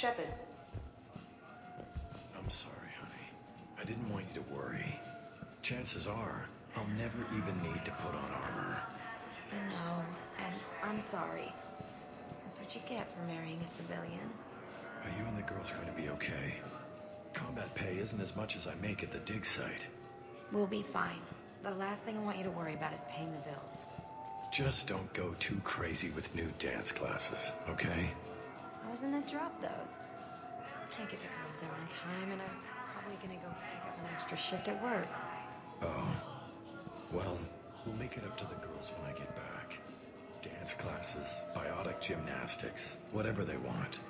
Shepard. I'm sorry, honey. I didn't want you to worry. Chances are, I'll never even need to put on armor. No, and I'm sorry. That's what you get for marrying a civilian. Are you and the girls going to be okay? Combat pay isn't as much as I make at the dig site. We'll be fine. The last thing I want you to worry about is paying the bills. Just don't go too crazy with new dance classes, okay? I was in a drop those. Can't get the girls there on time, and I was probably gonna go pick up an extra shift at work. Oh. Well, we'll make it up to the girls when I get back. Dance classes, biotic gymnastics, whatever they want.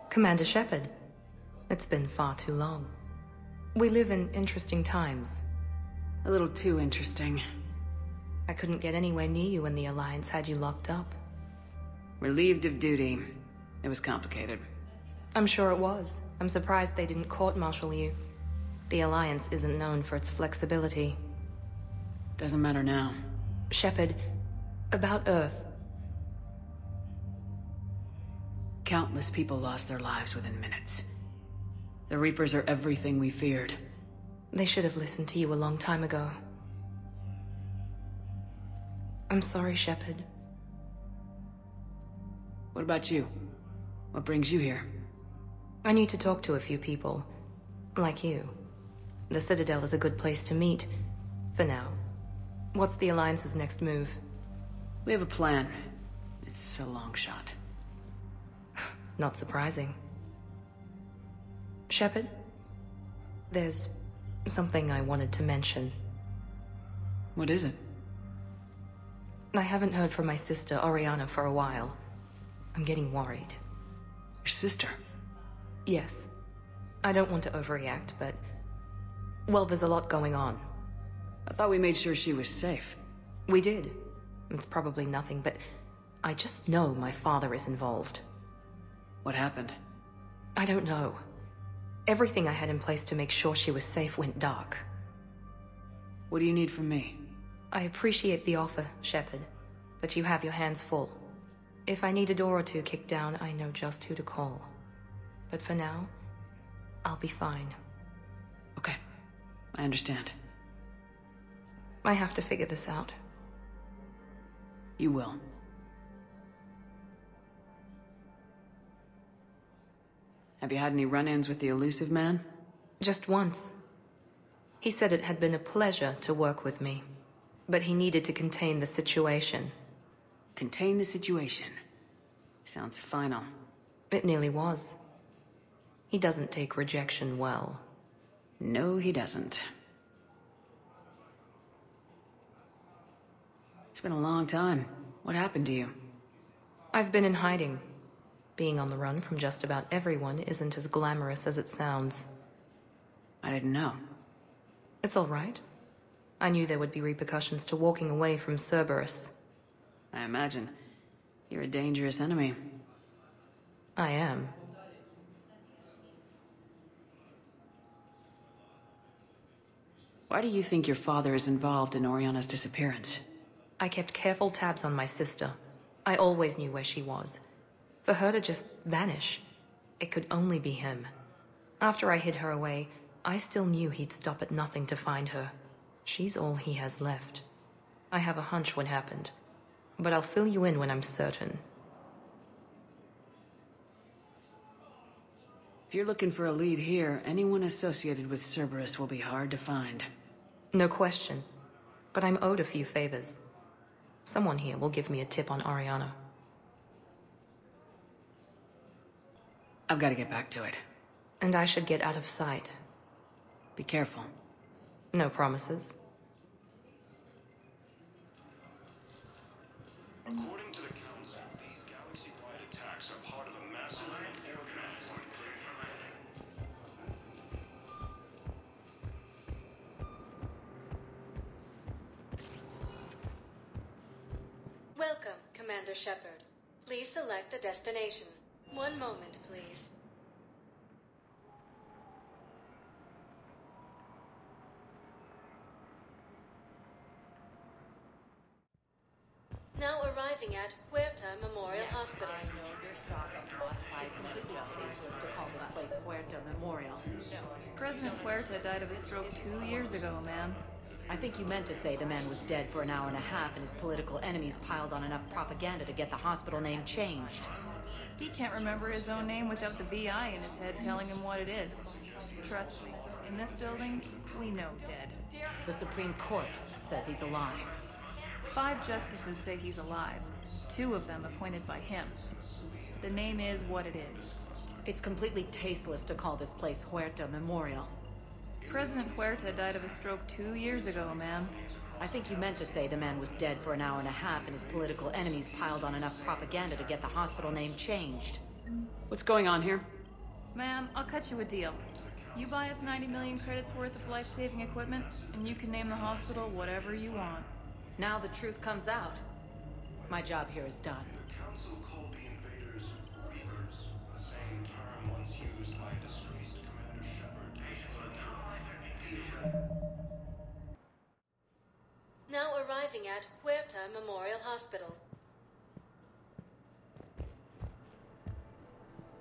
Commander Shepard, it's been far too long. We live in interesting times. A little too interesting. I couldn't get anywhere near you when the Alliance had you locked up. Relieved of duty. It was complicated. I'm sure it was. I'm surprised they didn't court-martial you. The Alliance isn't known for its flexibility. Doesn't matter now. Shepard, about Earth. Countless people lost their lives within minutes. The Reapers are everything we feared. They should have listened to you a long time ago. I'm sorry, Shepard. What about you? What brings you here? I need to talk to a few people. Like you. The Citadel is a good place to meet. For now. What's the Alliance's next move? We have a plan. It's a long shot. Not surprising. Shepard? There's something I wanted to mention. What is it? I haven't heard from my sister, Oriana, for a while. I'm getting worried. Your sister? Yes. I don't want to overreact, but... well, there's a lot going on. I thought we made sure she was safe. We did. It's probably nothing, but... I just know my father is involved. What happened? I don't know. Everything I had in place to make sure she was safe went dark. What do you need from me? I appreciate the offer, Shepard, but you have your hands full. If I need a door or two kicked down, I know just who to call. But for now, I'll be fine. Okay, I understand. I have to figure this out. You will. Have you had any run-ins with the elusive man? Just once. He said it had been a pleasure to work with me, but he needed to contain the situation. Contain the situation. Sounds final. It nearly was. He doesn't take rejection well. No, he doesn't. It's been a long time. What happened to you? I've been in hiding. Being on the run from just about everyone isn't as glamorous as it sounds. I didn't know. It's all right. I knew there would be repercussions to walking away from Cerberus. I imagine. You're a dangerous enemy. I am. Why do you think your father is involved in Oriana's disappearance? I kept careful tabs on my sister. I always knew where she was. For her to just vanish, it could only be him. After I hid her away, I still knew he'd stop at nothing to find her. She's all he has left. I have a hunch what happened, but I'll fill you in when I'm certain. If you're looking for a lead here, anyone associated with Cerberus will be hard to find. No question, but I'm owed a few favors. Someone here will give me a tip on Oriana. I've got to get back to it. And I should get out of sight. Be careful. No promises. According to the Council, these galaxy-wide attacks are part of a massive and organized Welcome, Commander Shepard. Please select a destination. One moment, please. Now arriving at Huerta Memorial Hospital. I know your stock of modified completely tasteless to call this place Huerta Memorial. No. President Huerta died of a stroke 2 years ago, ma'am. I think you meant to say the man was dead for an hour and a half and his political enemies piled on enough propaganda to get the hospital name changed. He can't remember his own name without the VI in his head telling him what it is. Trust me, in this building, we know dead. The Supreme Court says he's alive. 5 justices say he's alive. 2 of them appointed by him. The name is what it is. It's completely tasteless to call this place Huerta Memorial. President Huerta died of a stroke 2 years ago, ma'am. I think you meant to say the man was dead for an hour and a half and his political enemies piled on enough propaganda to get the hospital name changed. What's going on here? Ma'am, I'll cut you a deal. You buy us 90 million credits worth of life-saving equipment, and you can name the hospital whatever you want. Now the truth comes out. My job here is done. The Council called the invaders Reapers, the same term once used by disgraced Commander Shepard. Now arriving at Huerta Memorial Hospital.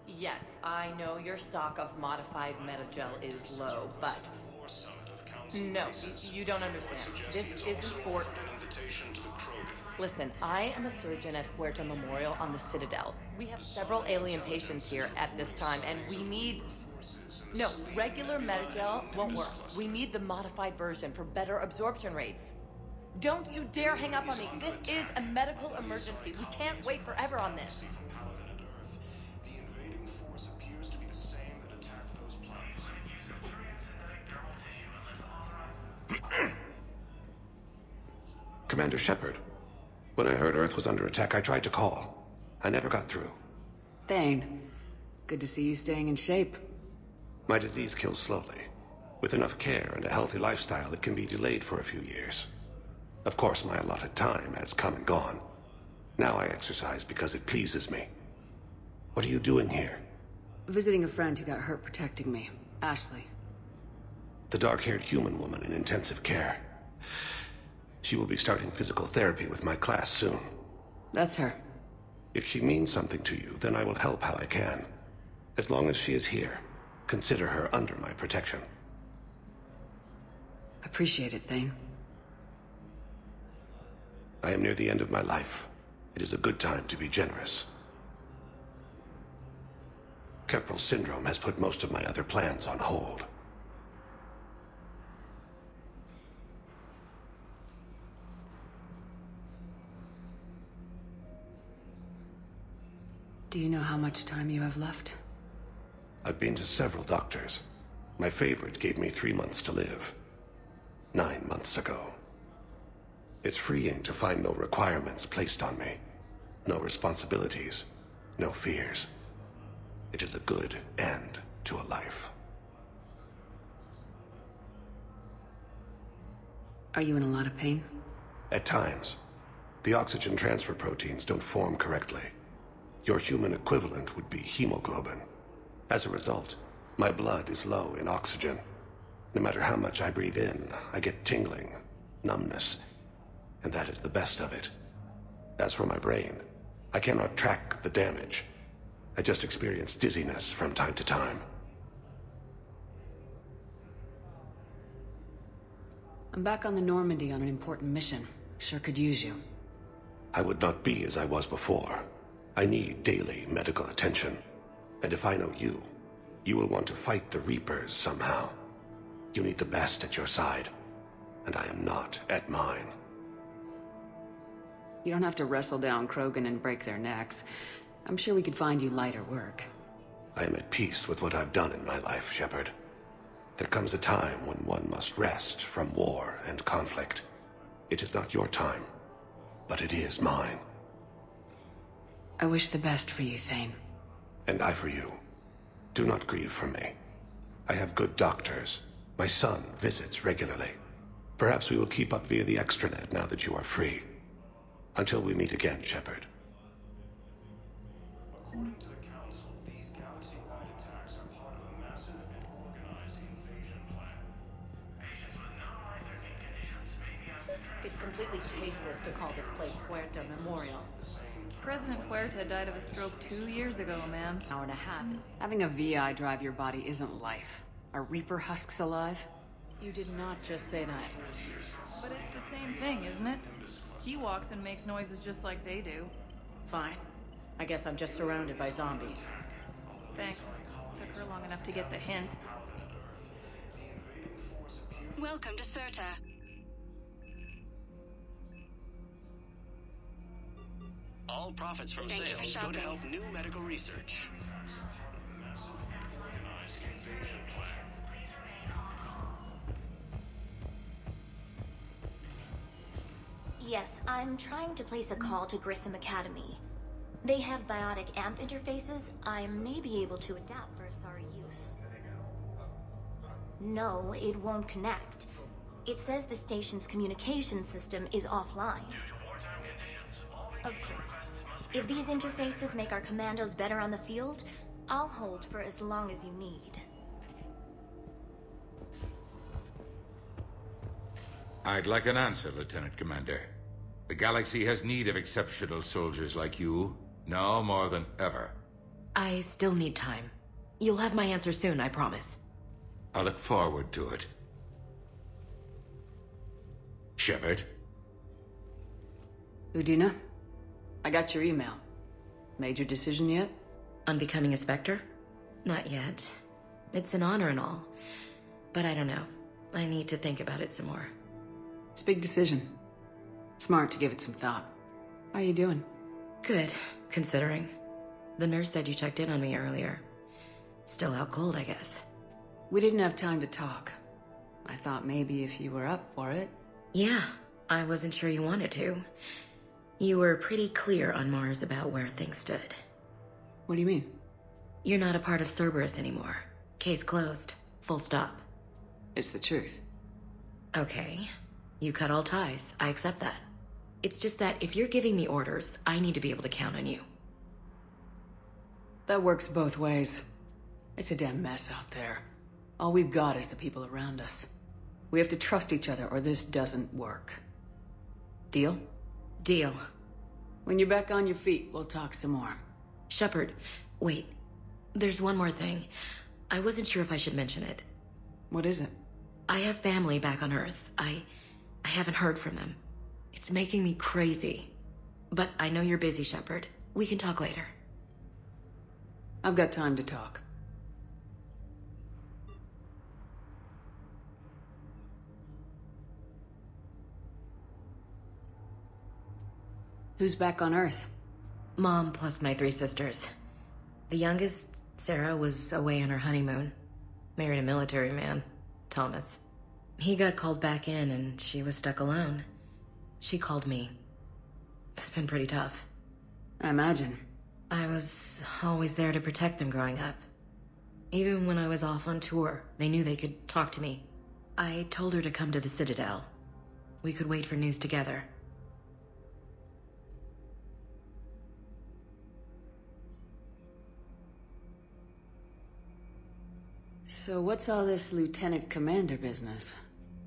Yes, I know your stock of modified metagel is low, but... No, you don't understand. This isn't for... Listen, I am a surgeon at Huerta Memorial on the Citadel. We have several alien patients here at this time, and we need... No, regular metagel won't work. We need the modified version for better absorption rates. Don't you dare hang up on me. This is a medical emergency. We can't wait forever on this. The invading force appears to be the same that attacked those planets. Commander Shepard, when I heard Earth was under attack, I tried to call. I never got through. Thane, good to see you staying in shape. My disease kills slowly. With enough care and a healthy lifestyle, it can be delayed for a few years. Of course, my allotted time has come and gone. Now I exercise because it pleases me. What are you doing here? Visiting a friend who got hurt protecting me, Ashley. The dark-haired human woman in intensive care. She will be starting physical therapy with my class soon. That's her. If she means something to you, then I will help how I can. As long as she is here, consider her under my protection. Appreciate it, Thane. I am near the end of my life. It is a good time to be generous. Keppel syndrome has put most of my other plans on hold. Do you know how much time you have left? I've been to several doctors. My favorite gave me 3 months to live. 9 months ago. It's freeing to find no requirements placed on me. No responsibilities. No fears. It is a good end to a life. Are you in a lot of pain? At times. The oxygen transfer proteins don't form correctly. Your human equivalent would be hemoglobin. As a result, my blood is low in oxygen. No matter how much I breathe in, I get tingling, numbness, and that is the best of it. As for my brain, I cannot track the damage. I just experience dizziness from time to time. I'm back on the Normandy on an important mission. Sure could use you. I would not be as I was before. I need daily medical attention. And if I know you, you will want to fight the Reapers somehow. You need the best at your side, and I am not at mine. You don't have to wrestle down Krogan and break their necks. I'm sure we could find you lighter work. I am at peace with what I've done in my life, Shepard. There comes a time when one must rest from war and conflict. It is not your time, but it is mine. I wish the best for you, Thane. And I for you. Do not grieve for me. I have good doctors. My son visits regularly. Perhaps we will keep up via the extranet now that you are free. Until we meet again, Shepard. According to the Council, these galaxy-wide attacks are part of a massive and organized invasion plan. It's completely tasteless to call this place Huerta Memorial. President Huerta died of a stroke 2 years ago, ma'am. Hour and a half. Having a VI drive your body isn't life. Are Reaper husks alive? You did not just say that. But it's the same thing, isn't it? He walks and makes noises just like they do. Fine. I guess I'm just surrounded by zombies. Thanks. Took her long enough to get the hint. Welcome to Serta. All profits from Thank you for sales go to shopping. help new medical research. Yes, I'm trying to place a call to Grissom Academy. They have biotic amp interfaces I may be able to adapt for Asari use. No, it won't connect. It says the station's communication system is offline. Of course. If these interfaces make our commandos better on the field, I'll hold for as long as you need. I'd like an answer, Lieutenant Commander. The galaxy has need of exceptional soldiers like you, now more than ever. I still need time. You'll have my answer soon, I promise. I look forward to it. Shepard? Udina? I got your email. Made your decision yet? On becoming a Spectre? Not yet. It's an honor and all. But I don't know. I need to think about it some more. It's a big decision. Smart to give it some thought. How are you doing? Good, considering. The nurse said you checked in on me earlier. Still out cold, I guess. We didn't have time to talk. I thought maybe if you were up for it. Yeah, I wasn't sure you wanted to. You were pretty clear on Mars about where things stood. What do you mean? You're not a part of Cerberus anymore. Case closed. Full stop. It's the truth. Okay. You cut all ties. I accept that. It's just that if you're giving the orders, I need to be able to count on you. That works both ways. It's a damn mess out there. All we've got is the people around us. We have to trust each other or this doesn't work. Deal? Deal. When you're back on your feet, we'll talk some more. Shepard, wait. There's one more thing. I wasn't sure if I should mention it. What is it? I have family back on Earth. I haven't heard from them. It's making me crazy. But I know you're busy, Shepard. We can talk later. I've got time to talk. Who's back on Earth? Mom plus my 3 sisters. The youngest, Sarah, was away on her honeymoon. Married a military man, Thomas. He got called back in and she was stuck alone. She called me. It's been pretty tough. I imagine. I was always there to protect them growing up. Even when I was off on tour, they knew they could talk to me. I told her to come to the Citadel. We could wait for news together. So what's all this Lieutenant Commander business?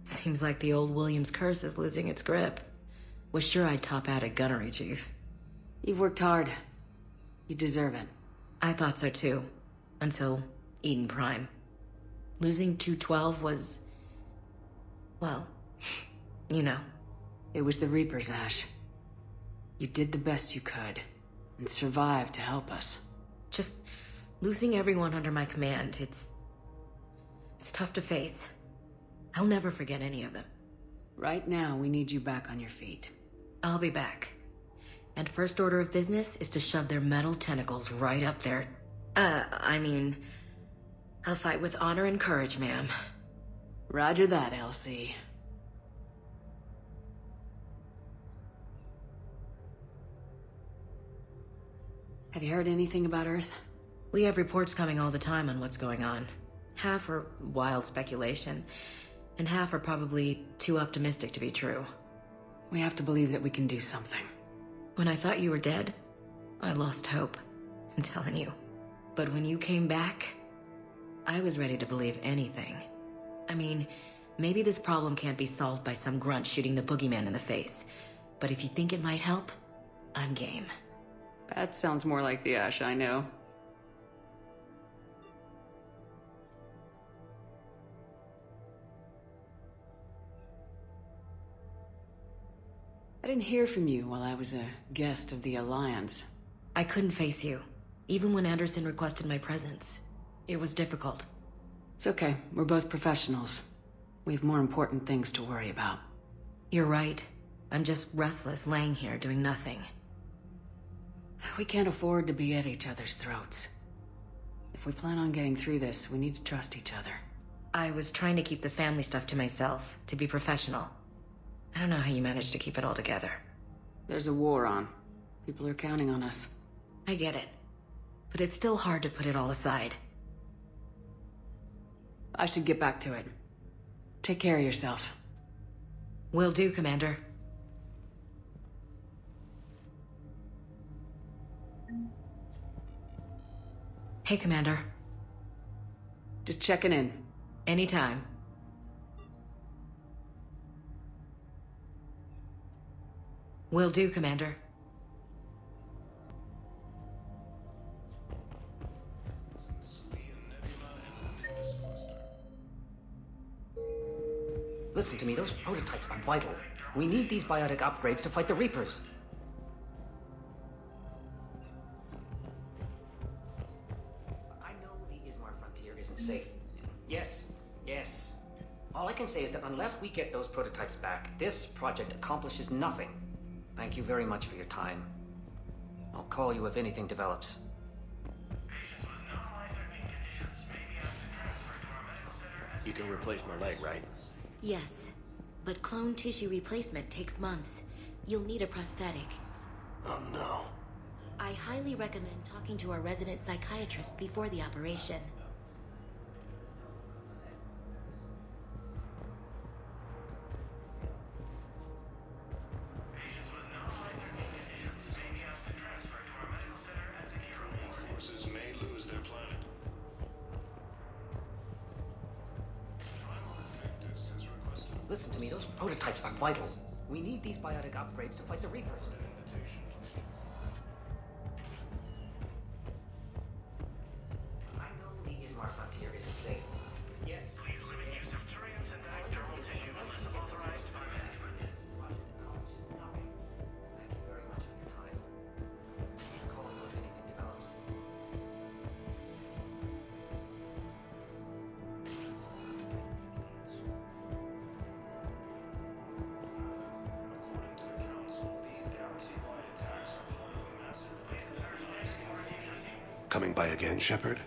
Seems like the old Williams curse is losing its grip. Was sure I'd top out at gunnery, Chief. You've worked hard. You deserve it. I thought so too. Until Eden Prime. Losing 212 was... well, you know. It was the Reapers, Ash. You did the best you could, and survived to help us. Just losing everyone under my command, it's tough to face. I'll never forget any of them. Right now, we need you back on your feet. I'll be back. And first order of business is to shove their metal tentacles right up there. I'll fight with honor and courage, ma'am. Roger that, Elsie. Have you heard anything about Earth? We have reports coming all the time on what's going on. Half are wild speculation, and half are probably too optimistic to be true. We have to believe that we can do something. When I thought you were dead, I lost hope. I'm telling you. But when you came back, I was ready to believe anything. I mean, maybe this problem can't be solved by some grunt shooting the boogeyman in the face. But if you think it might help, I'm game. That sounds more like the Ash I know. I didn't hear from you while I was a guest of the Alliance. I couldn't face you, even when Anderson requested my presence. It was difficult. It's okay. We're both professionals. We have more important things to worry about. You're right. I'm just restless, laying here doing nothing. We can't afford to be at each other's throats. If we plan on getting through this, we need to trust each other. I was trying to keep the family stuff to myself, to be professional. I don't know how you managed to keep it all together. There's a war on. People are counting on us. I get it. But it's still hard to put it all aside. I should get back to it. Take care of yourself. Will do, Commander. Hey, Commander. Just checking in. Anytime. Will do, Commander. Listen to me, those prototypes are vital. We need these biotic upgrades to fight the Reapers. I know the Ismar frontier isn't safe. Yes. All I can say is that unless we get those prototypes back, this project accomplishes nothing. Thank you very much for your time. I'll call you if anything develops. You can replace my leg, right? Yes, but clone tissue replacement takes months. You'll need a prosthetic. Oh no. I highly recommend talking to our resident psychiatrist before the operation. Forces may lose their planet. Listen to me, those prototypes are vital. We need these biotic upgrades to fight the Reapers. I know the Ismar frontier isn't safe. Yes. Please limit use of Turians and ectodermal tissue unless authorized by management. Thank you very much for your time. I'll call you if anything develops. Coming by again, Shepard?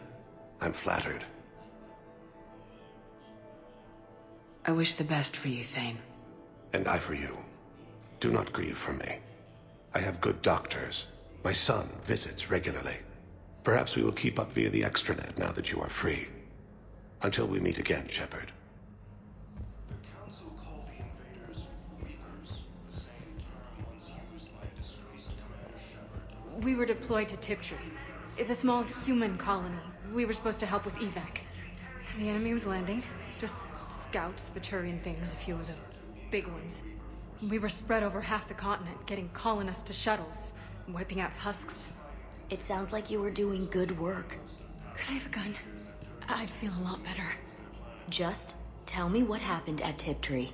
I'm flattered. I wish the best for you, Thane. And I for you. Do not grieve for me. I have good doctors. My son visits regularly. Perhaps we will keep up via the extranet now that you are free. Until we meet again, Shepard. The Council called the invaders Reapers, the same term once used by a disgraced Commander Shepard. We were deployed to Tiptree. It's a small human colony. We were supposed to help with evac. The enemy was landing. Just scouts, the Turian things, a few of the big ones. We were spread over half the continent, getting colonists to shuttles, wiping out husks. It sounds like you were doing good work. Could I have a gun? I'd feel a lot better. Just tell me what happened at Tiptree.